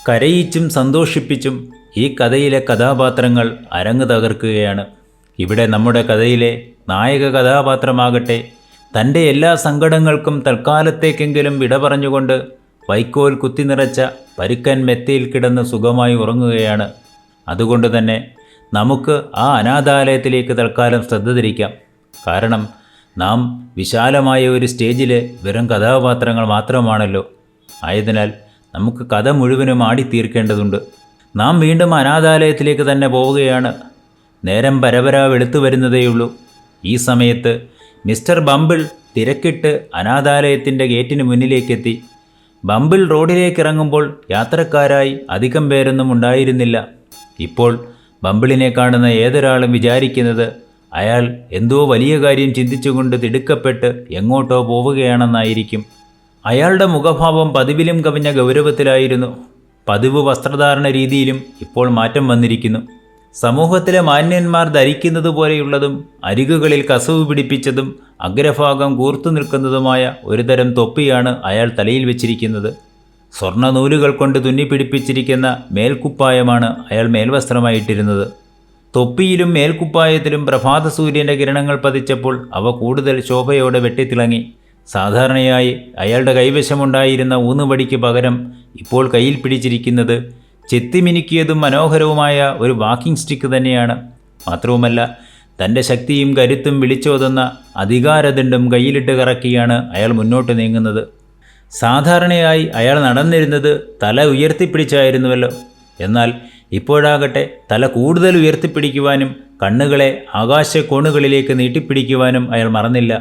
കരയിച്ചും സന്തോഷിപ്പിച്ചും ഈ കഥയിലെ കഥാപാത്രങ്ങൾ അരങ്ങ് തകർക്കുകയാണ്. ഇവിടെ നമ്മുടെ കഥയിലെ നായക കഥാപാത്രമാകട്ടെ തൻ്റെ എല്ലാ സങ്കടങ്ങൾക്കും തൽക്കാലത്തേക്കെങ്കിലും വിട പറഞ്ഞുകൊണ്ട് വൈക്കോൽ കുത്തിനിറച്ച പരുക്കൻ മെത്തയിൽ കിടന്ന് സുഖമായി ഉറങ്ങുകയാണ്. അതുകൊണ്ട് തന്നെ നമുക്ക് ആ അനാഥാലയത്തിലേക്ക് തൽക്കാലം ശ്രദ്ധ തിരിക്കാം. കാരണം നാം വിശാലമായ ഒരു സ്റ്റേജിലെ വെറും കഥാപാത്രങ്ങൾ മാത്രമാണല്ലോ. ആയതിനാൽ നമുക്ക് കഥ മുഴുവനും ആടിത്തീർക്കേണ്ടതുണ്ട്. നാം വീണ്ടും അനാഥാലയത്തിലേക്ക് തന്നെ പോവുകയാണ്. നേരം പരപരാ വെളുത്തു വരുന്നതേയുള്ളൂ. ഈ സമയത്ത് മിസ്റ്റർ ബംബിൾ തിരക്കിട്ട് അനാഥാലയത്തിൻ്റെ ഗേറ്റിന് മുന്നിലേക്കെത്തി. ബംബിൾ റോഡിലേക്ക് ഇറങ്ങുമ്പോൾ യാത്രക്കാരായി അധികം പേരൊന്നും ഉണ്ടായിരുന്നില്ല. ഇപ്പോൾ ബംബിളിനെ കാണുന്ന ഏതൊരാളും വിചാരിക്കുന്നത് അയാൾ എന്തോ വലിയ കാര്യം ചിന്തിച്ചുകൊണ്ട് തിടുക്കപ്പെട്ട് എങ്ങോട്ടോ പോവുകയാണെന്നായിരിക്കും. അയാളുടെ മുഖഭാവം പതിവിലും കവിഞ്ഞ ഗൗരവത്തിലായിരുന്നു. പതിവ് വസ്ത്രധാരണ രീതിയിലും ഇപ്പോൾ മാറ്റം വന്നിരിക്കുന്നു. സമൂഹത്തിലെ മാന്യന്മാർ ധരിക്കുന്നത് പോലെയുള്ളതും അരികുകളിൽ കസവ് പിടിപ്പിച്ചതും അഗ്രഭാഗം കൂർത്തു നിൽക്കുന്നതുമായ ഒരുതരം തൊപ്പിയാണ് അയാൾ തലയിൽ വെച്ചിരിക്കുന്നത്. സ്വർണ്ണ നൂലുകൾ കൊണ്ട് തുന്നിപ്പിടിപ്പിച്ചിരിക്കുന്ന മേൽക്കുപ്പായമാണ് അയാൾ മേൽവസ്ത്രമായിട്ടിരുന്നത്. തൊപ്പിയിലും മേൽക്കുപ്പായത്തിലും പ്രഭാത സൂര്യൻ്റെ കിരണങ്ങൾ പതിച്ചപ്പോൾ അവ കൂടുതൽ ശോഭയോടെ വെട്ടിത്തിളങ്ങി. സാധാരണയായി അയാളുടെ കൈവശമുണ്ടായിരുന്ന ഊന്നുവടിക്ക് പകരം ഇപ്പോൾ കയ്യിൽ പിടിച്ചിരിക്കുന്നത് ചെത്തിമിനുക്കിയതും മനോഹരവുമായ ഒരു വാക്കിംഗ് സ്റ്റിക്ക് തന്നെയാണ്. മാത്രവുമല്ല, തൻ്റെ ശക്തിയും കരുത്തും വിളിച്ചോതുന്ന അധികാരദണ്ഡും കയ്യിലിട്ട് കറക്കിയാണ് അയാൾ മുന്നോട്ട് നീങ്ങുന്നത്. സാധാരണയായി അയാൾ നടന്നിരുന്നത് തല ഉയർത്തിപ്പിടിച്ചായിരുന്നുവല്ലോ. എന്നാൽ ഇപ്പോഴാകട്ടെ തല കൂടുതൽ ഉയർത്തിപ്പിടിക്കുവാനും കണ്ണുകളെ ആകാശക്കോണുകളിലേക്ക് നീട്ടിപ്പിടിക്കുവാനും അയാൾ മറന്നില്ല.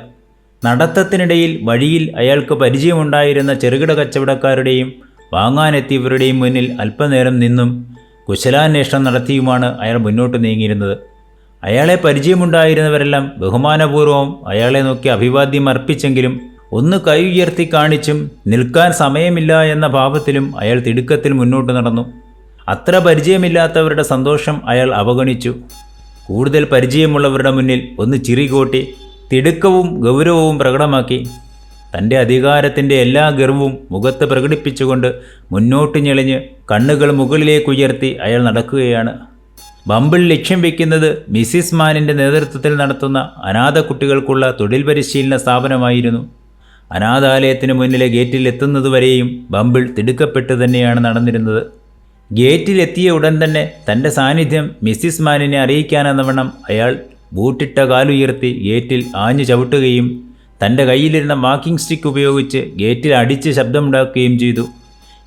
നടത്തത്തിനിടയിൽ വഴിയിൽ അയാൾക്ക് പരിചയമുണ്ടായിരുന്ന ചെറുകിട കച്ചവടക്കാരുടെയും വാങ്ങാനെത്തിയവരുടെയും മുന്നിൽ അല്പനേരം നിന്നും കുശലാന്വേഷണം നടത്തിയുമാണ് അയാൾ മുന്നോട്ട് നീങ്ങിയിരുന്നത്. അയാളെ പരിചയമുണ്ടായിരുന്നവരെല്ലാം ബഹുമാനപൂർവ്വം അയാളെ നോക്കി അഭിവാദ്യം അർപ്പിച്ചെങ്കിലും ഒന്ന് കൈ ഉയർത്തി കാണിച്ചും നിൽക്കാൻ സമയമില്ല എന്ന ഭാവത്തിലും അയാൾ തിടുക്കത്തിൽ മുന്നോട്ട് നടന്നു. അത്ര പരിചയമില്ലാത്തവരുടെ സന്തോഷം അയാൾ അവഗണിച്ചു. കൂടുതൽ പരിചയമുള്ളവരുടെ മുന്നിൽ ഒന്ന് ചിറികോട്ടി തിടുക്കവും ഗൗരവവും പ്രകടമാക്കി. തൻ്റെ അധികാരത്തിൻ്റെ എല്ലാ ഗർവവും മുഖത്ത് പ്രകടിപ്പിച്ചുകൊണ്ട് മുന്നോട്ട് ഞെളിഞ്ഞ് കണ്ണുകൾ മുകളിലേക്കുയർത്തി അയാൾ നടക്കുകയാണ്. ബംബിൾ ലക്ഷ്യം വയ്ക്കുന്നത് മിസ്സിസ് മാനിൻ്റെ നേതൃത്വത്തിൽ നടത്തുന്ന അനാഥ കുട്ടികൾക്കുള്ള തൊഴിൽ പരിശീലന സ്ഥാപനമായിരുന്നു. അനാഥാലയത്തിന് മുന്നിലെ ഗേറ്റിൽ എത്തുന്നതുവരെയും ബംബിൾ തിടുക്കപ്പെട്ട് തന്നെയാണ് നടന്നിരുന്നത്. ഗേറ്റിലെത്തിയ ഉടൻ തന്നെ തൻ്റെ സാന്നിധ്യം മിസ്സിസ് മാനിനെ അറിയിക്കാനെന്നവണ്ണം അയാൾ ബൂട്ടിട്ട കാലുയർത്തി ഗേറ്റിൽ ആഞ്ഞു ചവിട്ടുകയും തൻ്റെ കയ്യിലിരുന്ന വാക്കിംഗ് സ്റ്റിക്ക് ഉപയോഗിച്ച് ഗേറ്റിൽ അടിച്ച് ശബ്ദമുണ്ടാക്കുകയും ചെയ്തു.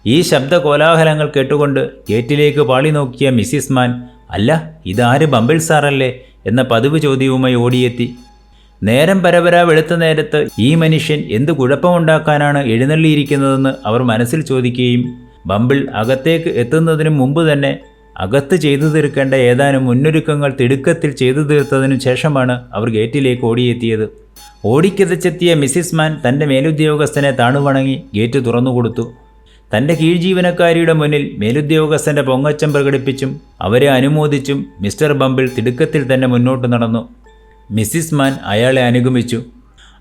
ഈ ശബ്ദ കോലാഹലങ്ങൾ കേട്ടുകൊണ്ട് ഗേറ്റിലേക്ക് പാളി നോക്കിയ മിസ്സിസ് മാൻ, "അല്ല, ഇതാര് ബംബിൾ സാറല്ലേ?" എന്ന പതിവ് ചോദ്യവുമായി ഓടിയെത്തി. നേരം പരപരാ വെളുത്ത നേരത്ത് ഈ മനുഷ്യൻ എന്ത് കുഴപ്പമുണ്ടാക്കാനാണ് എഴുന്നള്ളിയിരിക്കുന്നതെന്ന് അവർ മനസ്സിൽ ചോദിക്കുകയും ബംബിൾ അകത്തേക്ക് എത്തുന്നതിനു മുമ്പ് തന്നെ അകത്ത് ചെയ്തു തീർക്കേണ്ട ഏതാനും മുന്നൊരുക്കങ്ങൾ തിടുക്കത്തിൽ ചെയ്തു തീർത്തതിനു ശേഷമാണ് അവർ ഗേറ്റിലേക്ക് ഓടിയെത്തിയത്. ഓടിക്കിതച്ചെത്തിയ മിസ്സിസ് മാൻ തൻ്റെ മേലുദ്യോഗസ്ഥനെ താണുവണങ്ങി ഗേറ്റ് തുറന്നുകൊടുത്തു. തൻ്റെ കീഴ്ജീവനക്കാരിയുടെ മുന്നിൽ മേലുദ്യോഗസ്ഥൻ്റെ പൊങ്ങച്ചം പ്രകടിപ്പിച്ചും അവരെ അനുമോദിച്ചും മിസ്റ്റർ ബംബിൾ തിടുക്കത്തിൽ തന്നെ മുന്നോട്ട് നടന്നു. മിസ്സിസ് മാൻ അയാളെ അനുഗമിച്ചു.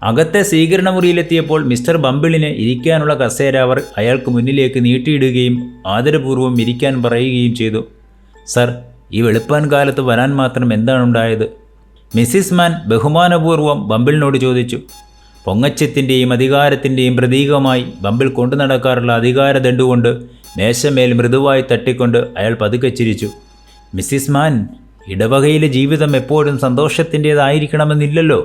അകത്തെ സ്വീകരണ മുറിയിലെത്തിയപ്പോൾ മിസ്റ്റർ ബംബിളിന് ഇരിക്കാനുള്ള കസേര അവർ അയാൾക്ക് മുന്നിലേക്ക് നീട്ടിയിടുകയും ആദരപൂർവ്വം ഇരിക്കാൻ പറയുകയും ചെയ്തു. "സർ, ഈ വെളുപ്പാൻ കാലത്ത് വരാൻ മാത്രം എന്താണുണ്ടായത്?" മിസ്സിസ് മാൻ ബഹുമാനപൂർവ്വം ബംബിളിനോട് ചോദിച്ചു. പൊങ്ങച്ചത്തിൻ്റെയും അധികാരത്തിൻ്റെയും പ്രതീകമായി ബംബിൾ കൊണ്ടു നടക്കാറുള്ള അധികാരദണ്ഡുകൊണ്ട് മേശമേൽ മൃദുവായി തട്ടിക്കൊണ്ട് അയാൾ പതുക്കെ ചിരിച്ചു. "മിസ്സിസ് മാൻ, ഇടവകയിലെ ജീവിതം എപ്പോഴും സന്തോഷത്തിൻ്റേതായിരിക്കണമെന്നില്ലല്ലോ.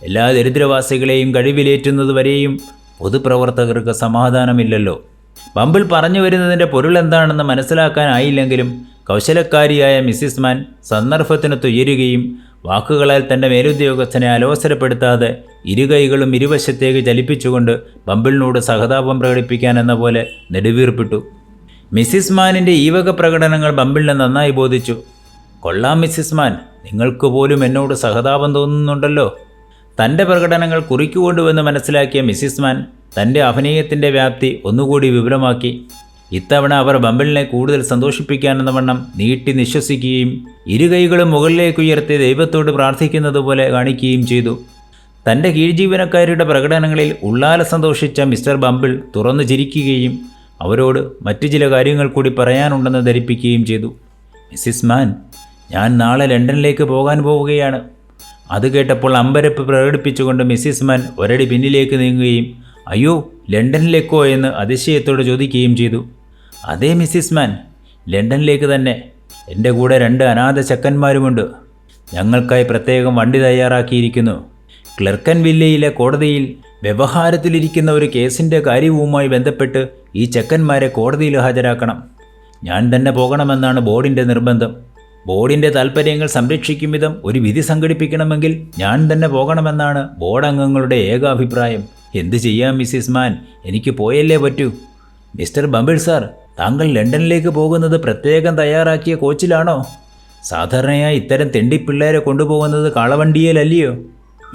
എല്ലാ ദരിദ്രവാസികളെയും കഴിവിലേറ്റുന്നതുവരെയും പൊതുപ്രവർത്തകർക്ക് സമാധാനമില്ലല്ലോ." ബംബിൾ പറഞ്ഞു വരുന്നതിൻ്റെ പൊരുൾ എന്താണെന്ന് മനസ്സിലാക്കാനായില്ലെങ്കിലും കൗശലക്കാരിയായ മിസ്സിസ് മാൻ സന്ദർഭത്തിന് തുയരുകയും വാക്കുകളാൽ തൻ്റെ മേലുദ്യോഗസ്ഥനെ അലോസരപ്പെടുത്താതെ ഇരുകൈകളും ഇരുവശത്തേക്ക് ചലിപ്പിച്ചുകൊണ്ട് ബംബിളിനോട് സഹതാപം പ്രകടിപ്പിക്കാനെന്ന പോലെ നെടുവീർപ്പിട്ടു. മിസ്സിസ് മാനിൻ്റെ ഈ വക പ്രകടനങ്ങൾ ബംബിളിനെ നന്നായി ബോധിച്ചു. "കൊള്ളാം മിസ്സിസ് മാൻ, നിങ്ങൾക്ക് പോലും എന്നോട് സഹതാപം തോന്നുന്നുണ്ടല്ലോ." തൻ്റെ പ്രകടനങ്ങൾ കുറിക്കുകൊണ്ടുവെന്ന് മനസ്സിലാക്കിയ മിസ്സിസ് മാൻ തൻ്റെ അഭിനയത്തിൻ്റെ വ്യാപ്തി ഒന്നുകൂടി വിപുലമാക്കി. ഇത്തവണ അവർ ബംബിളിനെ കൂടുതൽ സന്തോഷിപ്പിക്കാനെന്ന വണ്ണം നീട്ടി നിശ്വസിക്കുകയും ഇരുകൈകളും മുകളിലേക്കുയർത്തി ദൈവത്തോട് പ്രാർത്ഥിക്കുന്നത് പോലെ കാണിക്കുകയും ചെയ്തു. തൻ്റെ കീഴ്ജീവനക്കാരുടെ പ്രകടനങ്ങളിൽ ഉള്ളാലെ സന്തോഷിച്ച മിസ്റ്റർ ബംബിൾ തുറന്നു ചിരിക്കുകയും അവരോട് മറ്റു ചില കാര്യങ്ങൾ കൂടി പറയാനുണ്ടെന്ന് ധരിപ്പിക്കുകയും ചെയ്തു. മിസ്സിസ് മാൻ, ഞാൻ നാളെ ലണ്ടനിലേക്ക് പോകാൻ പോവുകയാണ്. അത് കേട്ടപ്പോൾ അമ്പരപ്പ് പ്രകടിപ്പിച്ചുകൊണ്ട് മിസ്സിസ് മാൻ ഒരടി പിന്നിലേക്ക് നീങ്ങുകയും അയ്യോ, ലണ്ടനിലേക്കോ എന്ന് അതിശയത്തോടെ ചോദിക്കുകയും ചെയ്തു. അതേ മിസ്സിസ് മാൻ, ലണ്ടനിലേക്ക് തന്നെ. എൻ്റെ കൂടെ 2 അനാഥ ചക്കന്മാരുമുണ്ട്. ഞങ്ങൾക്കായി പ്രത്യേകം വണ്ടി തയ്യാറാക്കിയിരിക്കുന്നു. ക്ലർക്കൻ വില്ലയിലെ കോടതിയിൽ വ്യവഹാരത്തിലിരിക്കുന്ന ഒരു കേസിൻ്റെ കാര്യവുമായി ബന്ധപ്പെട്ട് ഈ ചെക്കന്മാരെ കോടതിയിൽ ഹാജരാക്കണം. ഞാൻ തന്നെ പോകണമെന്നാണ് ബോർഡിൻ്റെ നിർബന്ധം. ബോർഡിൻ്റെ താൽപ്പര്യങ്ങൾ സംരക്ഷിക്കും വിധം ഒരു വിധി സംഘടിപ്പിക്കണമെങ്കിൽ ഞാൻ തന്നെ പോകണമെന്നാണ് ബോർഡ് അംഗങ്ങളുടെ ഏകാഭിപ്രായം. എന്തു ചെയ്യാം മിസ്സിസ് മാൻ, എനിക്ക് പോയല്ലേ പറ്റൂ. മിസ്റ്റർ ബംബിൾ സാർ, താങ്കൾ ലണ്ടനിലേക്ക് പോകുന്നത് പ്രത്യേകം തയ്യാറാക്കിയ കോച്ചിലാണോ? സാധാരണയായി ഇത്തരം തെണ്ടിപ്പിള്ളേരെ കൊണ്ടുപോകുന്നത് കാളവണ്ടിയിലല്ലയോ?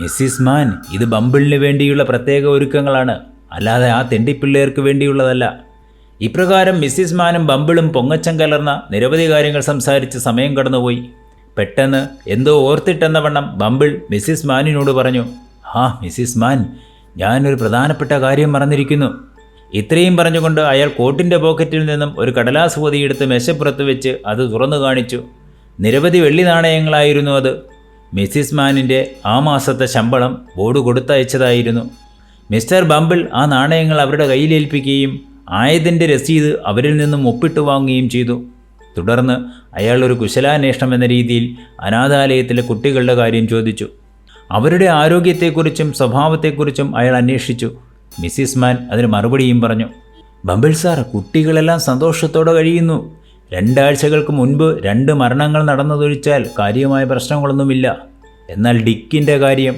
മിസ്സിസ് മാൻ, ഇത് ബംബിളിന് വേണ്ടിയുള്ള പ്രത്യേക ഒരുക്കങ്ങളാണ്, അല്ലാതെ ആ തെണ്ടിപ്പിള്ളേർക്ക് വേണ്ടിയുള്ളതല്ല. ഇപ്രകാരം മിസ്സിസ് മാനും ബംബിളും പൊങ്ങച്ചം കലർന്ന നിരവധി കാര്യങ്ങൾ സംസാരിച്ച് സമയം കടന്നുപോയി. പെട്ടെന്ന് എന്തോ ഓർത്തിട്ടെന്ന വണ്ണം ബംബിൾ മിസ്സിസ് മാനിനോട് പറഞ്ഞു, മിസ്സിസ് മാൻ, ഞാനൊരു പ്രധാനപ്പെട്ട കാര്യം മറന്നിരിക്കുന്നു. ഇത്രയും പറഞ്ഞുകൊണ്ട് അയാൾ കോട്ടിൻ്റെ പോക്കറ്റിൽ നിന്നും ഒരു കടലാസ് പൊതിയെടുത്ത് മേശപ്പുറത്ത് വെച്ച് അത് തുറന്നു കാണിച്ചു. നിരവധി വെള്ളി നാണയങ്ങളായിരുന്നു അത്. മിസ്സിസ് മാനിൻ്റെ ആ മാസത്തെ ശമ്പളം ബോർഡ് കൊടുത്തയച്ചതായിരുന്നു. മിസ്റ്റർ ബംബിൾ ആ നാണയങ്ങൾ അവരുടെ കയ്യിലേൽപ്പിക്കുകയും ആയതിൻ്റെ രസീത് അവരിൽ നിന്നും ഒപ്പിട്ട് വാങ്ങുകയും ചെയ്തു. തുടർന്ന് അയാൾ ഒരു കുശലാന്വേഷണം എന്ന രീതിയിൽ അനാഥാലയത്തിലെ കുട്ടികളുടെ കാര്യം ചോദിച്ചു. അവരുടെ ആരോഗ്യത്തെക്കുറിച്ചും സ്വഭാവത്തെക്കുറിച്ചും അയാൾ അന്വേഷിച്ചു. മിസ്സിസ് മാൻ അതിന് മറുപടിയും പറഞ്ഞു. ബംബിൾ സാർ, കുട്ടികളെല്ലാം സന്തോഷത്തോടെ കഴിയുന്നു. 2 ആഴ്ചകൾക്ക് മുൻപ് 2 മരണങ്ങൾ നടന്നതൊഴിച്ചാൽ കാര്യമായ പ്രശ്നങ്ങളൊന്നുമില്ല. എന്നാൽ ഡിക്കിൻ്റെ കാര്യം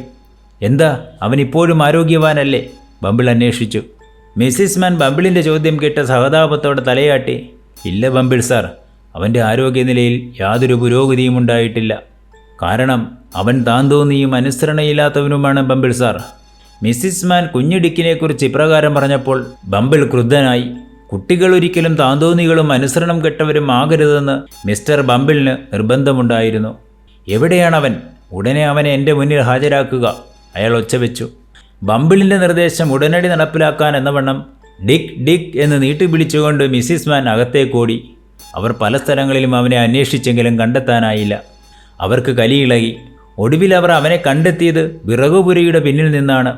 എന്താ? അവൻ ഇപ്പോഴും ആരോഗ്യവാനല്ലേ? ബംബിൾ അന്വേഷിച്ചു. മിസ്സിസ് മാൻ ബംബിളിൻ്റെ ചോദ്യം കേട്ട് സഹതാപത്തോടെ തലയാട്ടി. ഇല്ല ബംബിൾ സാർ, അവൻ്റെ ആരോഗ്യനിലയിൽ യാതൊരു പുരോഗതിയും ഉണ്ടായിട്ടില്ല. കാരണം അവൻ താന്തോന്നിയും അനുസരണയില്ലാത്തവനുമാണ് ബംബിൾ സാർ. മിസ്സിസ് മാൻ കുഞ്ഞു ഡിക്കിനെക്കുറിച്ച് ഇപ്രകാരം പറഞ്ഞപ്പോൾ ബംബിൾ ക്രുദ്ധനായി. കുട്ടികൾ ഒരിക്കലും താന്തോന്നികളും അനുസരണം കെട്ടവരും ആകരുതെന്ന് മിസ്റ്റർ ബംബിളിന് നിർബന്ധമുണ്ടായിരുന്നു. എവിടെയാണവൻ? ഉടനെ അവനെ എൻ്റെ മുന്നിൽ ഹാജരാക്കുക, അയാൾ ഒച്ചവെച്ചു. ബംബിളിൻ്റെ നിർദ്ദേശം ഉടനടി നടപ്പിലാക്കാൻ എന്നവണ്ണം ഡിക്ക് ഡിക്ക് എന്ന് നീട്ടിപ്പിടിച്ചുകൊണ്ട് മിസ്സിസ് മാൻ അകത്തേക്കോടി. അവർ പല സ്ഥലങ്ങളിലും അവനെ അന്വേഷിച്ചെങ്കിലും കണ്ടെത്താനായില്ല. അവർക്ക് കലിയിളകി. ഒടുവിൽ അവർ അവനെ കണ്ടെത്തിയത് വിറകുപുരയുടെ പിന്നിൽ നിന്നാണ്.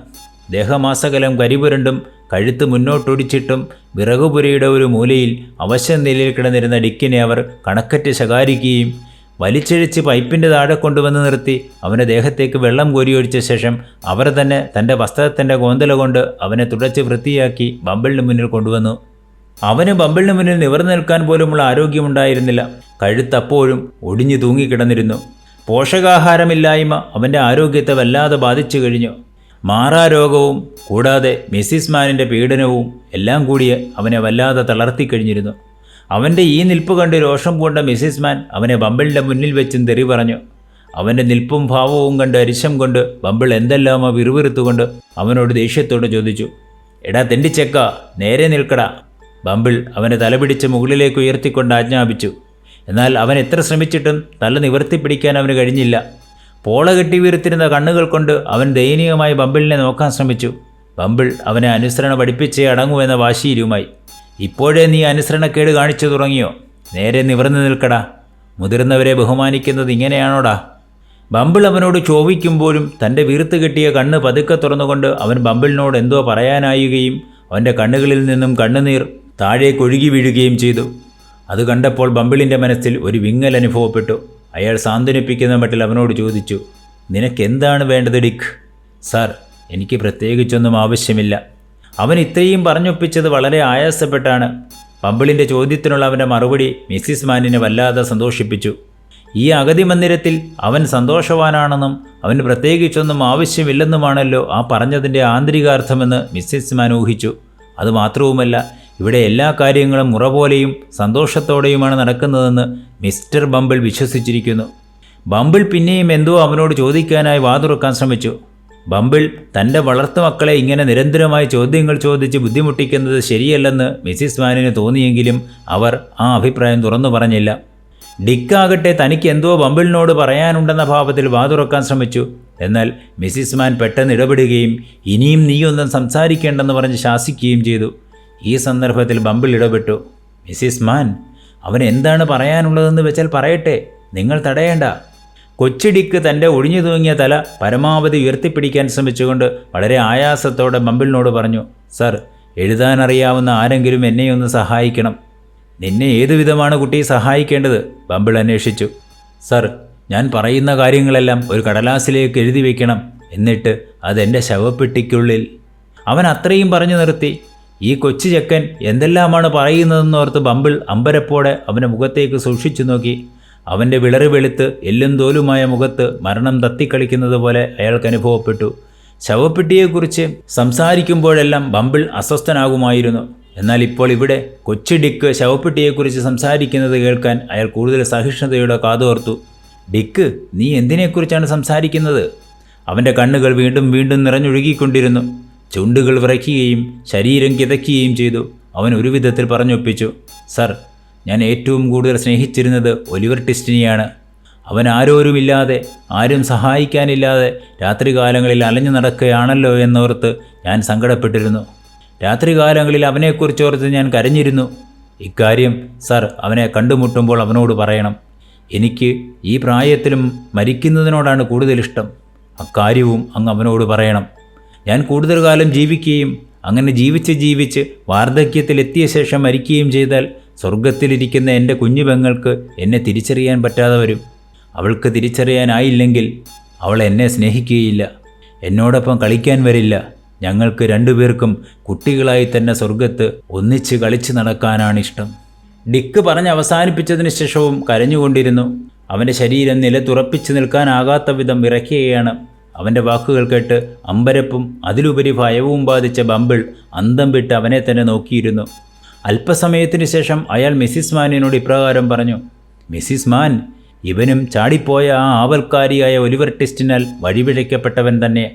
ദേഹമാസകലം കരിപുരണ്ടും കഴുത്ത് മുന്നോട്ടൊടിച്ചിട്ടും വിറകുപുരയുടെ ഒരു മൂലയിൽ അവശ നിലയിൽ കിടന്നിരുന്ന ഡിക്കിനെ അവർ കണക്കറ്റ് ശകാരിക്കുകയും വലിച്ചിഴച്ച് പൈപ്പിൻ്റെ താഴെ കൊണ്ടുവന്ന് നിർത്തി അവൻ്റെ ദേഹത്തേക്ക് വെള്ളം കോരിയൊഴിച്ച ശേഷം അവർ തന്നെ തൻ്റെ വസ്ത്രത്തിൻ്റെ കോന്തല കൊണ്ട് അവനെ തുടച്ച് വൃത്തിയാക്കി ബംബിളിന് മുന്നിൽ കൊണ്ടുവന്നു. അവന് ബംബിളിന് മുന്നിൽ നിവർന്നു നിൽക്കാൻ പോലുമുള്ള ആരോഗ്യമുണ്ടായിരുന്നില്ല. കഴുത്തപ്പോഴും ഒടിഞ്ഞു തൂങ്ങിക്കിടന്നിരുന്നു. പോഷകാഹാരമില്ലായ്മ അവൻ്റെ ആരോഗ്യത്തെ വല്ലാതെ ബാധിച്ചു കഴിഞ്ഞു. മാറാരോഗവും കൂടാതെ മിസ്സിസ് മാനിൻ്റെ പീഡനവും എല്ലാം കൂടി അവനെ വല്ലാതെ തളർത്തിക്കഴിഞ്ഞിരുന്നു. അവൻ്റെ ഈ നിൽപ്പ് കണ്ട് രോഷം പൂണ്ട മിസ്സിസ് മാൻ അവനെ ബംബിളിൻ്റെ മുന്നിൽ വെച്ചും തെറി പറഞ്ഞു. അവൻ്റെ നിൽപ്പും ഭാവവും കണ്ട് അരിശം കൊണ്ട് ബംബിൾ എന്തെല്ലാമോ വിറുവിറുത്തുകൊണ്ട് അവനോട് ദേഷ്യത്തോടെ ചോദിച്ചു. എടാ തെണ്ടിച്ചെക്ക, നേരെ നിൽക്കടാ. ബംബിൾ അവനെ തലപിടിച്ച് മുകളിലേക്ക് ഉയർത്തിക്കൊണ്ട് ആജ്ഞാപിച്ചു. എന്നാൽ അവൻ എത്ര ശ്രമിച്ചിട്ടും തല നിവർത്തിപ്പിടിക്കാൻ അവന് കഴിഞ്ഞില്ല. പോള കെട്ടി വീർത്തിരുന്ന കണ്ണുകൾ കൊണ്ട് അവൻ ദയനീയമായി ബംബിളിനെ നോക്കാൻ ശ്രമിച്ചു. ബംബിൾ അവനെ അനുസരണ പഠിപ്പിച്ചേ അടങ്ങുമെന്ന വാശിയിലുമായി. ഇപ്പോഴേ നീ അനുസരണക്കേട് കാണിച്ചു തുടങ്ങിയോ? നേരെ നിവർന്നു നിൽക്കടാ. മുതിർന്നവരെ ബഹുമാനിക്കുന്നത് ഇങ്ങനെയാണോടാ? ബംബിൾ അവനോട് ചോദിക്കുമ്പോഴും തൻ്റെ വീർത്ത് കെട്ടിയ കണ്ണ് പതുക്കെ തുറന്നുകൊണ്ട് അവൻ ബംബിളിനോട് എന്തോ പറയാനായുകയും അവൻ്റെ കണ്ണുകളിൽ നിന്നും കണ്ണുനീർ താഴേക്ക് ഒഴുകി വീഴുകയും ചെയ്തു. അത് കണ്ടപ്പോൾ ബംബിളിൻ്റെ മനസ്സിൽ ഒരു വിങ്ങൽ അനുഭവപ്പെട്ടു. അയാൾ സാന്ത്വനിപ്പിക്കുന്ന മട്ടിൽ അവനോട് ചോദിച്ചു, നിനക്കെന്താണ് വേണ്ടത് ഡിക്ക്? സാർ, എനിക്ക് പ്രത്യേകിച്ചൊന്നും ആവശ്യമില്ല. അവൻ ഇത്രയും പറഞ്ഞൊപ്പിച്ചത് വളരെ ആയാസപ്പെട്ടാണ്. ബംബിളിൻ്റെ ചോദ്യത്തിനുള്ള അവൻ്റെ മറുപടി മിസ്സിസ് മാനിനെ വല്ലാതെ സന്തോഷിപ്പിച്ചു. ഈ അഗതി മന്ദിരത്തിൽ അവൻ സന്തോഷവാനാണെന്നും അവന് പ്രത്യേകിച്ചൊന്നും ആവശ്യമില്ലെന്നുമാണല്ലോ ആ പറഞ്ഞതിൻ്റെ ആന്തരികാർത്ഥമെന്ന് മിസ്സിസ് മാൻ ഊഹിച്ചു. അതുമാത്രവുമല്ല, ഇവിടെ എല്ലാ കാര്യങ്ങളും മുറ പോലെയും സന്തോഷത്തോടെയുമാണ് നടക്കുന്നതെന്ന് മിസ്റ്റർ ബംബിൾ വിശ്വസിച്ചിരിക്കുന്നു. ബംബിൾ പിന്നെയും എന്തോ അവനോട് ചോദിക്കാനായി വാതുറക്കാൻ ശ്രമിച്ചു. ബംബിൾ തൻ്റെ വളർത്തുമക്കളെ ഇങ്ങനെ നിരന്തരമായി ചോദ്യങ്ങൾ ചോദിച്ച് ബുദ്ധിമുട്ടിക്കുന്നത് ശരിയല്ലെന്ന് മിസ്സിസ് മാനിന് തോന്നിയെങ്കിലും അവർ ആ അഭിപ്രായം തുറന്നു പറഞ്ഞില്ല. ഡിക്കാകട്ടെ തനിക്ക് എന്തോ ബംബിളിനോട് പറയാനുണ്ടെന്ന ഭാവത്തിൽ വാതുറക്കാൻ ശ്രമിച്ചു. എന്നാൽ മിസ്സിസ് മാൻ പെട്ടെന്ന് ഇടപെടുകയും ഇനിയും നീയൊന്നും സംസാരിക്കേണ്ടെന്ന് പറഞ്ഞ് ശാസിക്കുകയും ചെയ്തു. ഈ സന്ദർഭത്തിൽ ബമ്പിൾ ഇടപെട്ടു. മിസ്സിസ് മാൻ, അവൻ എന്താണ് പറയാനുള്ളതെന്ന് വെച്ചാൽ പറയട്ടെ, നിങ്ങൾ തടയേണ്ട. കൊച്ചു ഡിക്ക് തൻ്റെ ഒഴിഞ്ഞു തൂങ്ങിയ തല പരമാവധി ഉയർത്തിപ്പിടിക്കാൻ ശ്രമിച്ചുകൊണ്ട് വളരെ ആയാസത്തോടെ ബമ്പിളിനോട് പറഞ്ഞു, സർ, എഴുതാനറിയാവുന്ന ആരെങ്കിലും എന്നെയൊന്ന് സഹായിക്കണം. നിന്നെ ഏതുവിധമാണ് കുട്ടി സഹായിക്കേണ്ടത്? ബമ്പിൾ അന്വേഷിച്ചു. സർ, ഞാൻ പറയുന്ന കാര്യങ്ങളെല്ലാം ഒരു കടലാസിലേക്ക് എഴുതി വയ്ക്കണം, എന്നിട്ട് അതെൻ്റെ ശവപ്പെട്ടിക്കുള്ളിൽ. അവൻ അത്രയും പറഞ്ഞു നിർത്തി. ഈ കൊച്ചു ചെക്കൻ എന്തെല്ലാമാണ് പറയുന്നതെന്നോർത്ത് ബമ്പിൾ അമ്പരപ്പോടെ അവൻ്റെ മുഖത്തേക്ക് സൂക്ഷിച്ചു നോക്കി. അവൻ്റെ വിളറി വെളുത്ത് എല്ലും തോലുമായ മുഖത്ത് മരണം തത്തിക്കളിക്കുന്നത് പോലെ അയാൾക്ക് അനുഭവപ്പെട്ടു. ശവപ്പെട്ടിയെക്കുറിച്ച് സംസാരിക്കുമ്പോഴെല്ലാം ബമ്പിൾ അസ്വസ്ഥനാകുമായിരുന്നു. എന്നാൽ ഇപ്പോൾ ഇവിടെ കൊച്ചു ഡിക്ക് ശവപ്പെട്ടിയെക്കുറിച്ച് സംസാരിക്കുന്നത് കേൾക്കാൻ അയാൾ കൂടുതൽ സഹിഷ്ണുതയോടെ കാതോർത്തു. ഡിക്ക്, നീ എന്തിനെക്കുറിച്ചാണ് സംസാരിക്കുന്നത്? അവൻ്റെ കണ്ണുകൾ വീണ്ടും വീണ്ടും നിറഞ്ഞൊഴുകിക്കൊണ്ടിരുന്നു. ചുണ്ടുകൾ വിറയ്ക്കുകയും ശരീരം കിതയ്ക്കുകയും ചെയ്തു. അവൻ ഒരു വിധത്തിൽ പറഞ്ഞൊപ്പിച്ചു, സർ, ഞാൻ ഏറ്റവും കൂടുതൽ സ്നേഹിച്ചിരുന്നത് ഒലിവർ ട്വിസ്റ്റിനെയാണ്. അവൻ ആരോരുമില്ലാതെ, ആരും സഹായിക്കാനില്ലാതെ രാത്രികാലങ്ങളിൽ അലഞ്ഞു നടക്കുകയാണല്ലോ എന്നോർത്ത് ഞാൻ സങ്കടപ്പെട്ടിരുന്നു. രാത്രികാലങ്ങളിൽ അവനെക്കുറിച്ചോർത്ത് ഞാൻ കരഞ്ഞിരുന്നു. ഇക്കാര്യം സർ അവനെ കണ്ടുമുട്ടുമ്പോൾ അവനോട് പറയണം. എനിക്ക് ഈ പ്രായത്തിലും മരിക്കുന്നതിനോടാണ് കൂടുതലിഷ്ടം. അക്കാര്യവും അങ്ങ് അവനോട് പറയണം. ഞാൻ കൂടുതൽ കാലം ജീവിക്കുകയും അങ്ങനെ ജീവിച്ച് വാർദ്ധക്യത്തിലെത്തിയ ശേഷം മരിക്കുകയും ചെയ്താൽ സ്വർഗത്തിലിരിക്കുന്ന എൻ്റെ കുഞ്ഞു പെങ്ങൾക്ക് എന്നെ തിരിച്ചറിയാൻ പറ്റാതെ വരും. അവൾക്ക് തിരിച്ചറിയാനായില്ലെങ്കിൽ അവൾ എന്നെ സ്നേഹിക്കുകയില്ല, എന്നോടൊപ്പം കളിക്കാൻ വരില്ല. ഞങ്ങൾക്ക് രണ്ടുപേർക്കും കുട്ടികളായി തന്നെ സ്വർഗത്ത് ഒന്നിച്ച് കളിച്ച് നടക്കാനാണിഷ്ടം. ഡിക്ക് പറഞ്ഞ് അവസാനിപ്പിച്ചതിന് ശേഷവും കരഞ്ഞുകൊണ്ടിരുന്നു. അവൻ്റെ ശരീരം നിലത്തുറപ്പിച്ചു നിൽക്കാനാകാത്ത വിധം വിറയ്ക്കുകയാണ്. അവൻ്റെ വാക്കുകൾ കേട്ട് അമ്പരപ്പും അതിലുപരി ഭയവും ബാധിച്ച ബമ്പിൾ അന്തം വിട്ട് അവനെ തന്നെ നോക്കിയിരുന്നു. അല്പസമയത്തിന് ശേഷം അയാൾ മിസ്സിസ് മാനിനോട് ഇപ്രകാരം പറഞ്ഞു, മിസ്സിസ് മാൻ, ഇവനും ചാടിപ്പോയ ആ ആവൽക്കാരിയായ ഒലിവർ ട്വിസ്റ്റിനാൽ വഴിപിഴയ്ക്കപ്പെട്ടവൻ തന്നെ.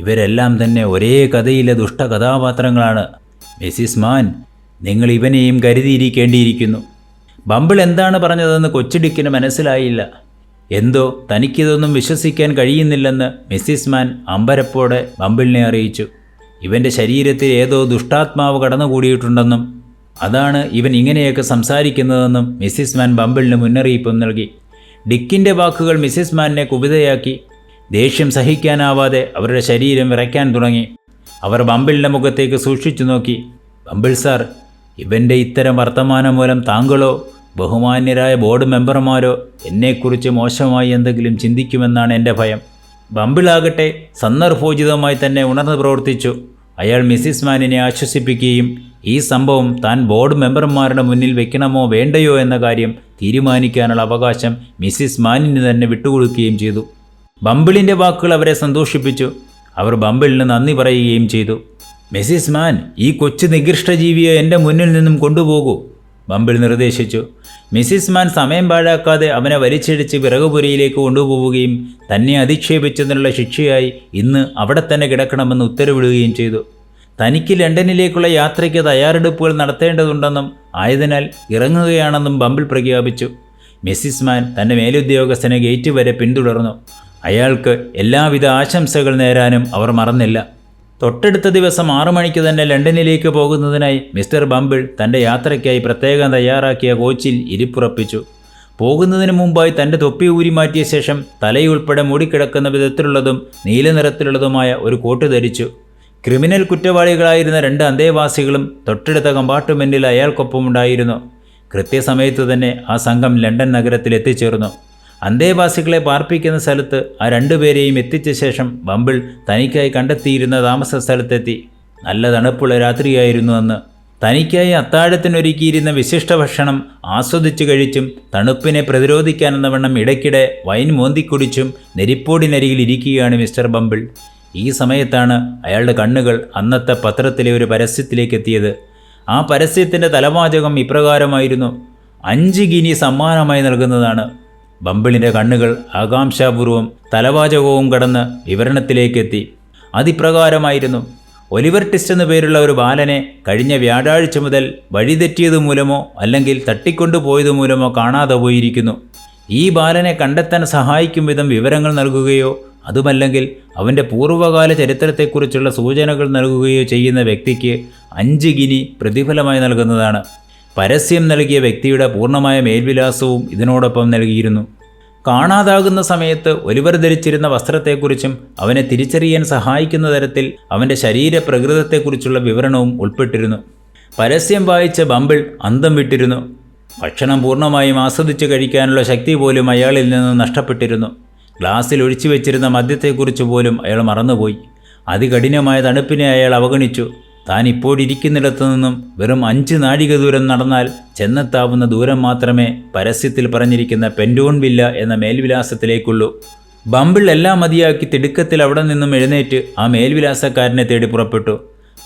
ഇവരെല്ലാം തന്നെ ഒരേ കഥയിലെ ദുഷ്ടകഥാപാത്രങ്ങളാണ്. മിസ്സിസ് മാൻ, നിങ്ങൾ ഇവനെയും കരുതിയിരിക്കേണ്ടിയിരിക്കുന്നു. ബമ്പിൾ എന്താണ് പറഞ്ഞതെന്ന് കൊച്ചു ഡിക്കിന് മനസ്സിലായില്ല. എന്തോ തനിക്കിതൊന്നും വിശ്വസിക്കാൻ കഴിയുന്നില്ലെന്ന് മിസ്സിസ് മാൻ അമ്പരപ്പോടെ ബമ്പിളിനെ അറിയിച്ചു. ഇവൻ്റെ ശരീരത്തിൽ ഏതോ ദുഷ്ടാത്മാവ് കടന്നുകൂടിയിട്ടുണ്ടെന്നും അതാണ് ഇവൻ ഇങ്ങനെയൊക്കെ സംസാരിക്കുന്നതെന്നും മിസ്സിസ് മാൻ ബമ്പിളിന് മുന്നറിയിപ്പും നൽകി. ഡിക്കിൻ്റെ വാക്കുകൾ മിസ്സിസ് മാനിനെ കുപിതയാക്കി. ദേഷ്യം സഹിക്കാനാവാതെ അവരുടെ ശരീരം വിറയ്ക്കാൻ തുടങ്ങി. അവർ ബമ്പിളിൻ്റെ മുഖത്തേക്ക് സൂക്ഷിച്ചു നോക്കി. ബമ്പിൾ സാർ, ഇവൻ്റെ ഇത്തരം വർത്തമാനം മൂലം താങ്കളോ ബഹുമാന്യരായ ബോർഡ് മെമ്പർമാരോ എന്നെക്കുറിച്ച് മോശമായി എന്തെങ്കിലും ചിന്തിക്കുമെന്നാണ് എൻ്റെ ഭയം. ബമ്പിളാകട്ടെ സന്ദർഭോചിതമായി തന്നെ ഉണർന്നു പ്രവർത്തിച്ചു. അയാൾ മിസ്സിസ് മാനിനെ ആശ്വസിപ്പിക്കുകയും ഈ സംഭവം താൻ ബോർഡ് മെമ്പർമാരുടെ മുന്നിൽ വെക്കണമോ വേണ്ടയോ എന്ന കാര്യം തീരുമാനിക്കാനുള്ള അവകാശം മിസ്സിസ് മാനിന് തന്നെ വിട്ടുകൊടുക്കുകയും ചെയ്തു. ബമ്പിളിൻ്റെ വാക്കുകൾ അവരെ സന്തോഷിപ്പിച്ചു. അവർ ബമ്പിളിന് നന്ദി പറയുകയും ചെയ്തു. മിസ്സിസ് മാൻ, ഈ കൊച്ചു നികൃഷ്ടജീവിയെ എൻ്റെ മുന്നിൽ നിന്നും കൊണ്ടുപോകൂ, ബമ്പിൾ നിർദ്ദേശിച്ചു. മിസ്സിസ് മാൻ സമയം പാഴാക്കാതെ അവനെ വലിച്ചിടിച്ച് വിറകുപുരയിലേക്ക് കൊണ്ടുപോവുകയും തന്നെ അധിക്ഷേപിച്ചതിനുള്ള ശിക്ഷയായി ഇന്ന് അവിടെ തന്നെ കിടക്കണമെന്ന് ഉത്തരവിടുകയും ചെയ്തു. തനിക്ക് ലണ്ടനിലേക്കുള്ള യാത്രയ്ക്ക് തയ്യാറെടുപ്പുകൾ നടത്തേണ്ടതുണ്ടെന്നും ആയതിനാൽ ഇറങ്ങുകയാണെന്നും ബമ്പിൾ പ്രഖ്യാപിച്ചു. മിസ്സിസ് മാൻ തൻ്റെ മേലുദ്യോഗസ്ഥനെ ഗേറ്റ് വരെ പിന്തുടർന്നു. അയാൾക്ക് എല്ലാവിധ ആശംസകൾ നേരാനും അവർ മറന്നില്ല. തൊട്ടടുത്ത ദിവസം 6 മണിക്ക് തന്നെ ലണ്ടനിലേക്ക് പോകുന്നതിനായി മിസ്റ്റർ ബമ്പിൾ തൻ്റെ യാത്രയ്ക്കായി പ്രത്യേകം തയ്യാറാക്കിയ കോച്ചിൽ ഇരിപ്പുറപ്പിച്ചു. പോകുന്നതിന് മുമ്പായി തൻ്റെ തൊപ്പി ഊരി മാറ്റിയ ശേഷം തലയുൾപ്പെടെ മൂടിക്കിടക്കുന്ന വിധത്തിലുള്ളതും നീല നിറത്തിലുള്ളതുമായ ഒരു കോട്ട് ധരിച്ചു. ക്രിമിനൽ കുറ്റവാളികളായിരുന്ന 2 അന്തേവാസികളും തൊട്ടടുത്ത കമ്പാർട്ട്മെൻറ്റിൽ അയാൾക്കൊപ്പമുണ്ടായിരുന്നു. കൃത്യസമയത്ത് തന്നെ ആ സംഘം ലണ്ടൻ നഗരത്തിൽ എത്തിച്ചേർന്നു. അന്തേവാസികളെ പാർപ്പിക്കുന്ന സ്ഥലത്ത് ആ 2 പേരെയും എത്തിച്ച ശേഷം ബമ്പിൾ തനിക്കായി കണ്ടെത്തിയിരുന്ന താമസ സ്ഥലത്തെത്തി. നല്ല തണുപ്പുള്ള രാത്രിയായിരുന്നു അന്ന്. തനിക്കായി അത്താഴത്തിനൊരുക്കിയിരുന്ന വിശിഷ്ട ഭക്ഷണം ആസ്വദിച്ചു കഴിച്ചും തണുപ്പിനെ പ്രതിരോധിക്കാനെന്ന വണ്ണം ഇടയ്ക്കിടെ വൈൻ മോന്തിക്കുടിച്ചും നെരിപ്പോടിനരികിൽ ഇരിക്കുകയാണ് മിസ്റ്റർ ബമ്പിൾ. ഈ സമയത്താണ് അയാളുടെ കണ്ണുകൾ അന്നത്തെ പത്രത്തിലെ ഒരു പരസ്യത്തിലേക്ക് എത്തിയത്. ആ പരസ്യത്തിൻ്റെ തലവാചകം ഇപ്രകാരമായിരുന്നു: 5 ഗിനി സമ്മാനമായി നൽകുന്നതാണ്. ബമ്പിളിൻ്റെ കണ്ണുകൾ ആകാംക്ഷാപൂർവം തലവാചകവും കടന്ന് വിവരണത്തിലേക്കെത്തി. അതിപ്രകാരമായിരുന്നു: ഒലിവർ ട്വിസ്റ്റ് എന്നു പേരുള്ള ഒരു ബാലനെ കഴിഞ്ഞ വ്യാഴാഴ്ച മുതൽ വഴിതെറ്റിയത് മൂലമോ അല്ലെങ്കിൽ തട്ടിക്കൊണ്ടുപോയത് മൂലമോ കാണാതെ പോയിരിക്കുന്നു. ഈ ബാലനെ കണ്ടെത്താൻ സഹായിക്കും വിധം വിവരങ്ങൾ നൽകുകയോ അതുമല്ലെങ്കിൽ അവൻ്റെ പൂർവ്വകാല ചരിത്രത്തെക്കുറിച്ചുള്ള സൂചനകൾ നൽകുകയോ ചെയ്യുന്ന വ്യക്തിക്ക് 5 ഗിനി പ്രതിഫലമായി നൽകുന്നതാണ്. പരസ്യം നൽകിയ വ്യക്തിയുടെ പൂർണ്ണമായ മേൽവിലാസവും ഇതിനോടൊപ്പം നൽകിയിരുന്നു. കാണാതാകുന്ന സമയത്ത് ഒലിവർ ധരിച്ചിരുന്ന വസ്ത്രത്തെക്കുറിച്ചും അവനെ തിരിച്ചറിയാൻ സഹായിക്കുന്ന തരത്തിൽ അവൻ്റെ ശരീരപ്രകൃതത്തെക്കുറിച്ചുള്ള വിവരണവും ഉൾപ്പെട്ടിരുന്നു. പരസ്യം വായിച്ച ബംബിൾ അന്തം വിട്ടിരുന്നു. ഭക്ഷണം പൂർണ്ണമായും ആസ്വദിച്ച് കഴിക്കാനുള്ള ശക്തി പോലും അയാളിൽ നിന്ന് നഷ്ടപ്പെട്ടിരുന്നു. ഗ്ലാസ്സിൽ ഒഴിച്ചു വെച്ചിരുന്ന മദ്യത്തെക്കുറിച്ച് പോലും അയാൾ മറന്നുപോയി. അതികഠിനമായ തണുപ്പിനെ അയാൾ അവഗണിച്ചു. താൻ ഇപ്പോഴിരിക്കുന്നിടത്തു നിന്നും വെറും 5 നാഴിക ദൂരം നടന്നാൽ ചെന്നെത്താവുന്ന ദൂരം മാത്രമേ പരസ്യത്തിൽ പറഞ്ഞിരിക്കുന്ന പെൻഡോൺ വില്ല എന്ന മേൽവിലാസത്തിലേക്കുള്ളൂ. ബംബിൾ എല്ലാം മതിയാക്കി തിടുക്കത്തിൽ അവിടെ നിന്നും എഴുന്നേറ്റ് ആ മേൽവിലാസക്കാരനെ തേടി പുറപ്പെട്ടു.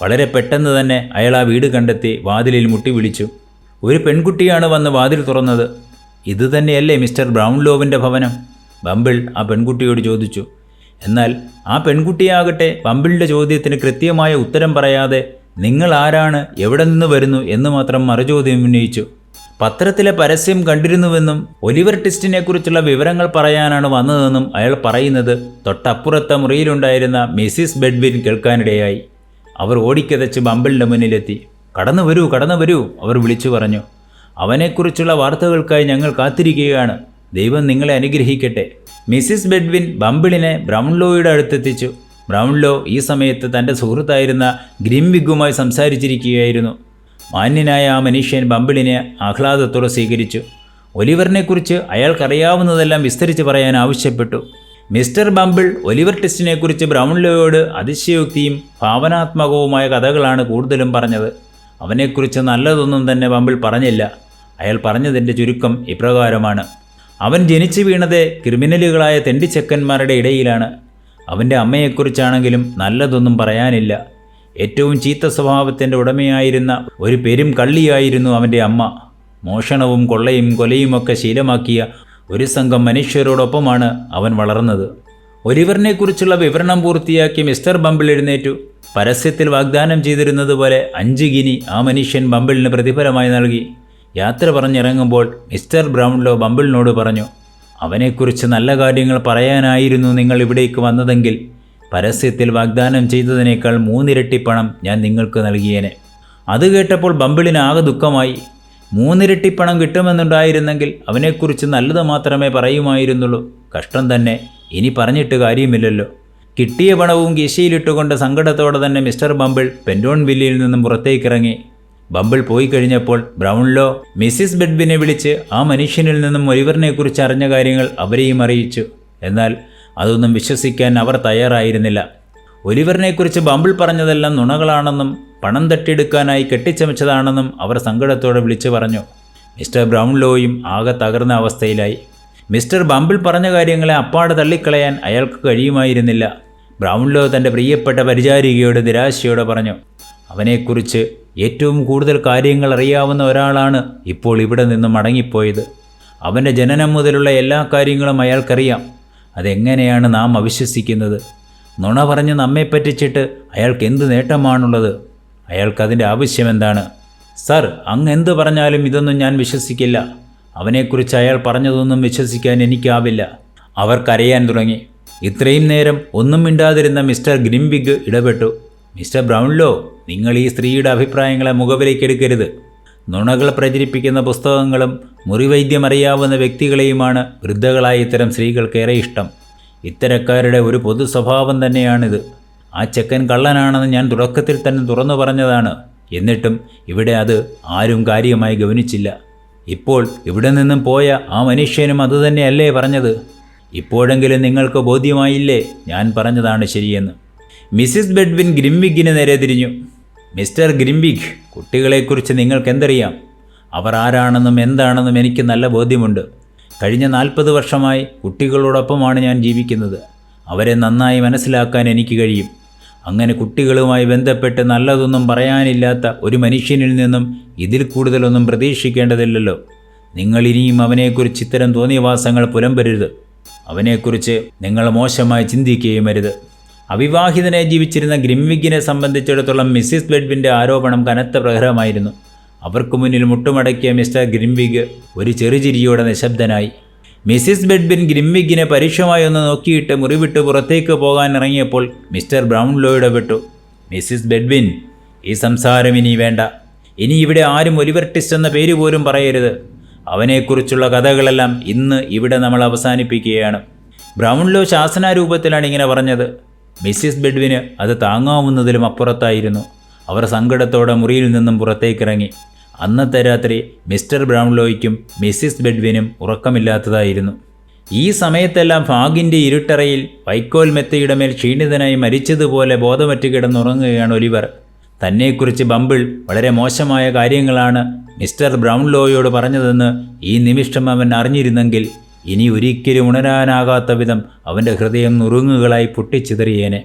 വളരെ പെട്ടെന്ന് തന്നെ അയാൾ ആ വീട് കണ്ടെത്തി വാതിലിൽ മുട്ടി വിളിച്ചു. ഒരു പെൺകുട്ടിയാണ് വന്ന് വാതിൽ തുറന്നത്. ഇതുതന്നെയല്ലേ മിസ്റ്റർ ബ്രൗൺലോവിൻ്റെ ഭവനം? ബംബിൾ ആ പെൺകുട്ടിയോട് ചോദിച്ചു. എന്നാൽ ആ പെൺകുട്ടിയാകട്ടെ ബംബിളിൻ്റെ ചോദ്യത്തിന് കൃത്യമായ ഉത്തരം പറയാതെ നിങ്ങൾ ആരാണ്, എവിടെ നിന്ന് വരുന്നു എന്ന് മാത്രം മറുചോദ്യം ഉന്നയിച്ചു. പത്രത്തിലെ പരസ്യം കണ്ടിരുന്നുവെന്നും ഒലിവർ ട്വിസ്റ്റിനെക്കുറിച്ചുള്ള വിവരങ്ങൾ പറയാനാണ് വന്നതെന്നും അയാൾ പറയുന്നത് തൊട്ടപ്പുറത്തെ മുറിയിലുണ്ടായിരുന്ന മിസ്സിസ് ബെഡ്വിൻ കേൾക്കാനിടയായി. അവർ ഓടിക്കതച്ച് ബംബിളിൻ്റെ മുന്നിലെത്തി. കടന്നു വരൂ, കടന്നു വരൂ, അവർ വിളിച്ചു പറഞ്ഞു. അവനെക്കുറിച്ചുള്ള വാർത്തകൾക്കായി ഞങ്ങൾ കാത്തിരിക്കുകയാണ്. ദൈവം നിങ്ങളെ അനുഗ്രഹിക്കട്ടെ. മിസ്സിസ് ബെഡ്വിൻ ബംബിളിനെ ബ്രൗൺലോയുടെ അടുത്തെത്തിച്ചു. ബ്രൗൺലോ ഈ സമയത്ത് തൻ്റെ സുഹൃത്തായിരുന്ന ഗ്രിംവിഗുമായി സംസാരിച്ചിരിക്കുകയായിരുന്നു. മാന്യനായ ആ മനുഷ്യൻ ബംബിളിനെ ആഹ്ലാദത്തോടെ സ്വീകരിച്ചു. ഒലിവറിനെക്കുറിച്ച് അയാൾക്കറിയാവുന്നതെല്ലാം വിസ്തരിച്ച് പറയാൻ ആവശ്യപ്പെട്ടു. മിസ്റ്റർ ബംബിൾ ഒലിവർ ട്വിസ്റ്റിനെക്കുറിച്ച് ബ്രൗൺലോയോട് അതിശയോക്തിയും ഭാവനാത്മകവുമായ കഥകളാണ് കൂടുതലും പറഞ്ഞത്. അവനെക്കുറിച്ച് നല്ലതൊന്നും തന്നെ ബംബിൾ പറഞ്ഞില്ല. അയാൾ പറഞ്ഞതിൻ്റെ ചുരുക്കം ഇപ്രകാരമാണ്. അവൻ ജനിച്ചു വീണത് ക്രിമിനലുകളായ തെണ്ടിച്ചക്കന്മാരുടെ ഇടയിലാണ്. അവൻ്റെ അമ്മയെക്കുറിച്ചാണെങ്കിലും നല്ലതൊന്നും പറയാനില്ല. ഏറ്റവും ചീത്ത സ്വഭാവത്തിൻ്റെ ഉടമയായിരുന്ന ഒരു പെരും കള്ളിയായിരുന്നു അവൻ്റെ അമ്മ. മോഷണവും കൊള്ളയും കൊലയുമൊക്കെ ശീലമാക്കിയ ഒരു സംഘം മനുഷ്യരോടൊപ്പമാണ് അവൻ വളർന്നത്. ഒലിവറിനെക്കുറിച്ചുള്ള വിവരണം പൂർത്തിയാക്കി മിസ്റ്റർ ബംബിൾ എഴുന്നേറ്റു. പരസ്യത്തിൽ വാഗ്ദാനം ചെയ്തിരുന്നത് പോലെ 5 ഗിനി ആ മനുഷ്യൻ ബംബിളിന് പ്രതിഫലമായി നൽകി. യാത്ര പറഞ്ഞിറങ്ങുമ്പോൾ മിസ്റ്റർ ബ്രൗൺലോ ബംബിളിനോട് പറഞ്ഞു, അവനെക്കുറിച്ച് നല്ല കാര്യങ്ങൾ പറയാനായിരുന്നു നിങ്ങൾ ഇവിടേക്ക് വന്നതെങ്കിൽ പരസ്യത്തിൽ വാഗ്ദാനം ചെയ്തതിനേക്കാൾ 3 ഇരട്ടി പണം ഞാൻ നിങ്ങൾക്ക് നൽകിയേനെ. അത് കേട്ടപ്പോൾ ബംബിളിന് ആകെ ദുഃഖമായി. 3 ഇരട്ടി പണം കിട്ടുമെന്നുണ്ടായിരുന്നെങ്കിൽ അവനെക്കുറിച്ച് നല്ലത് മാത്രമേ പറയുമായിരുന്നുള്ളൂ. കഷ്ടം തന്നെ, ഇനി പറഞ്ഞിട്ട് കാര്യമില്ലല്ലോ. കിട്ടിയ പണവും കീശയിലിട്ടുകൊണ്ട് സങ്കടത്തോടെ തന്നെ മിസ്റ്റർ ബംബിൾ പെൻഡോൺ വില്ലയിൽ നിന്നും പുറത്തേക്കിറങ്ങി. ബംബിൾ പോയി കഴിഞ്ഞപ്പോൾ ബ്രൗൺലോ മിസ്സിസ് ബെഡ്വിനെ വിളിച്ച് ആ മനുഷ്യനിൽ നിന്നും ഒലിവറിനെക്കുറിച്ച് അറിഞ്ഞ കാര്യങ്ങൾ അവരെയും അറിയിച്ചു. എന്നാൽ അതൊന്നും വിശ്വസിക്കാൻ അവർ തയ്യാറായിരുന്നില്ല. ഒലിവറിനെക്കുറിച്ച് ബംബിൾ പറഞ്ഞതെല്ലാം നുണകളാണെന്നും പണം തട്ടിയെടുക്കാനായി കെട്ടിച്ചമച്ചതാണെന്നും അവർ സങ്കടത്തോടെ വിളിച്ചു പറഞ്ഞു. മിസ്റ്റർ ബ്രൗൺലോയും ആകെ തകർന്ന അവസ്ഥയിലായി. മിസ്റ്റർ ബംബിൾ പറഞ്ഞ കാര്യങ്ങളെ അപ്പാടെ തള്ളിക്കളയാൻ അയാൾക്ക് കഴിയുമായിരുന്നില്ല. ബ്രൗൺലോ തൻ്റെ പ്രിയപ്പെട്ട പരിചാരികയോട് നിരാശയോടെ പറഞ്ഞു, അവനെക്കുറിച്ച് ഏറ്റവും കൂടുതൽ കാര്യങ്ങൾ അറിയാവുന്ന ഒരാളാണ് ഇപ്പോൾ ഇവിടെ നിന്നും മടങ്ങിപ്പോയത്. അവൻ്റെ ജനനം മുതലുള്ള എല്ലാ കാര്യങ്ങളും അയാൾക്കറിയാം. അതെങ്ങനെയാണ് നാം അവിശ്വസിക്കുന്നത്? നുണ പറഞ്ഞ് നമ്മെ പറ്റിച്ചിട്ട് അയാൾക്ക് എന്ത് നേട്ടമാണുള്ളത്? അയാൾക്കതിൻ്റെ ആവശ്യമെന്താണ്? സർ, അങ്ങ് എന്ത് പറഞ്ഞാലും ഇതൊന്നും ഞാൻ വിശ്വസിക്കില്ല. അവനെക്കുറിച്ച് അയാൾ പറഞ്ഞതൊന്നും വിശ്വസിക്കാൻ എനിക്കാവില്ല. അവർ കരയാൻ തുടങ്ങി. ഇത്രയും നേരം ഒന്നും മിണ്ടാതിരുന്ന മിസ്റ്റർ ഗ്രിംവിഗ് ഇടപെട്ടു. മിസ്റ്റർ ബ്രൗൺലോ, നിങ്ങൾ ഈ സ്ത്രീയുടെ അഭിപ്രായങ്ങളെ മുഖവിലേക്കെടുക്കരുത്. നുണകൾ പ്രചരിപ്പിക്കുന്ന പുസ്തകങ്ങളും മുറിവൈദ്യമറിയാവുന്ന വ്യക്തികളെയുമാണ് വൃദ്ധകളായ ഇത്തരം സ്ത്രീകൾക്കേറെ ഇഷ്ടം. ഇത്തരക്കാരുടെ ഒരു പൊതു സ്വഭാവം തന്നെയാണിത്. ആ ചെക്കൻ കള്ളനാണെന്ന് ഞാൻ തുടക്കത്തിൽ തന്നെ തുറന്നു പറഞ്ഞതാണ്. എന്നിട്ടും ഇവിടെ അത് ആരും കാര്യമായി ഗവനിച്ചില്ല. ഇപ്പോൾ ഇവിടെ നിന്നും പോയ ആ മനുഷ്യനും അതുതന്നെയല്ലേ പറഞ്ഞത്? ഇപ്പോഴെങ്കിലും നിങ്ങൾക്ക് ബോധ്യമായില്ലേ ഞാൻ പറഞ്ഞതാണ് ശരിയെന്ന്? മിസ്സിസ് ബെഡ്വിൻ ഗ്രിംവിഗിന് നേരെ തിരിഞ്ഞു. മിസ്റ്റർ ഗ്രിംവിഗ്, കുട്ടികളെക്കുറിച്ച് നിങ്ങൾക്കെന്തറിയാം? അവർ ആരാണെന്നും എന്താണെന്നും എനിക്ക് നല്ല ബോധ്യമുണ്ട്. കഴിഞ്ഞ 40 വർഷമായി കുട്ടികളോടൊപ്പമാണ് ഞാൻ ജീവിക്കുന്നത്. അവരെ നന്നായി മനസ്സിലാക്കാൻ എനിക്ക് കഴിയും. അങ്ങനെ കുട്ടികളുമായി ബന്ധപ്പെട്ട് നല്ലതൊന്നും പറയാനില്ലാത്ത ഒരു മനുഷ്യനിൽ നിന്നും ഇതിൽ കൂടുതലൊന്നും പ്രതീക്ഷിക്കേണ്ടതില്ലല്ലോ. നിങ്ങൾ ഇനിയും അവനെക്കുറിച്ച് ഇത്തരം തോന്നിയവാസങ്ങൾ പുലമ്പരുത്. അവനെക്കുറിച്ച് നിങ്ങൾ മോശമായി ചിന്തിക്കുകയും അരുത്. അവിവാഹിതനായി ജീവിച്ചിരുന്ന ഗ്രിംവിഗിനെ സംബന്ധിച്ചിടത്തോളം മിസ്സിസ് ബെഡ്വിൻ്റെ ആരോപണം കനത്ത പ്രഹരമായിരുന്നു. അവർക്ക് മുന്നിൽ മുട്ടുമടക്കിയ മിസ്റ്റർ ഗ്രിംവിഗ് ഒരു ചെറുചിരിയോടെ നിശബ്ദനായി. മിസ്സിസ് ബെഡ്ബിൻ ഗ്രിംവിഗിനെ പരുഷമായി ഒന്ന് നോക്കിയിട്ട് മുറിവിട്ട് പുറത്തേക്ക് പോകാൻ ഇറങ്ങിയപ്പോൾ മിസ്റ്റർ ബ്രൗൺലോ ഇടപെട്ടു. മിസ്സിസ് ബെഡ്ബിൻ, ഈ സംസാരം ഇനി വേണ്ട. ഇനി ഇവിടെ ആരും ഒലിവർ ട്വിസ്റ്റ് എന്ന പേര് പോലും പറയരുത്. അവനെക്കുറിച്ചുള്ള കഥകളെല്ലാം ഇന്ന് ഇവിടെ നമ്മൾ അവസാനിപ്പിക്കുകയാണ്. ബ്രൗൺലോ ശാസനാരൂപത്തിലാണ് ഇങ്ങനെ പറഞ്ഞത്. മിസ്സിസ് ബെഡ്വിന് അത് താങ്ങാവുന്നതിലും അപ്പുറത്തായിരുന്നു. അവർ സങ്കടത്തോടെ മുറിയിൽ നിന്നും പുറത്തേക്കിറങ്ങി. അന്നത്തെ രാത്രി മിസ്റ്റർ ബ്രൗൺലോയ്ക്കും മിസ്സിസ് ബെഡ്വിനും ഉറക്കമില്ലാത്തതായിരുന്നു. ഈ സമയത്തെല്ലാം ഫാഗിൻ്റെ ഇരുട്ടറയിൽ വൈക്കോൽ മെത്തയുടെ മേൽ ക്ഷീണിതനായി മരിച്ചതുപോലെ ബോധമറ്റ് കിടന്നുറങ്ങുകയാണ് ഒലിവർ. തന്നെക്കുറിച്ച് ബംബിൾ വളരെ മോശമായ കാര്യങ്ങളാണ് മിസ്റ്റർ ബ്രൗൺലോയോട് പറഞ്ഞതെന്ന് ഈ നിമിഷം അവൻ അറിഞ്ഞിരുന്നെങ്കിൽ ഇനി ഒരിക്കലും ഉണരാനാകാത്ത വിധം അവൻ്റെ ഹൃദയം നുറുങ്ങുകളായി പൊട്ടിച്ചിതറിയേനെ.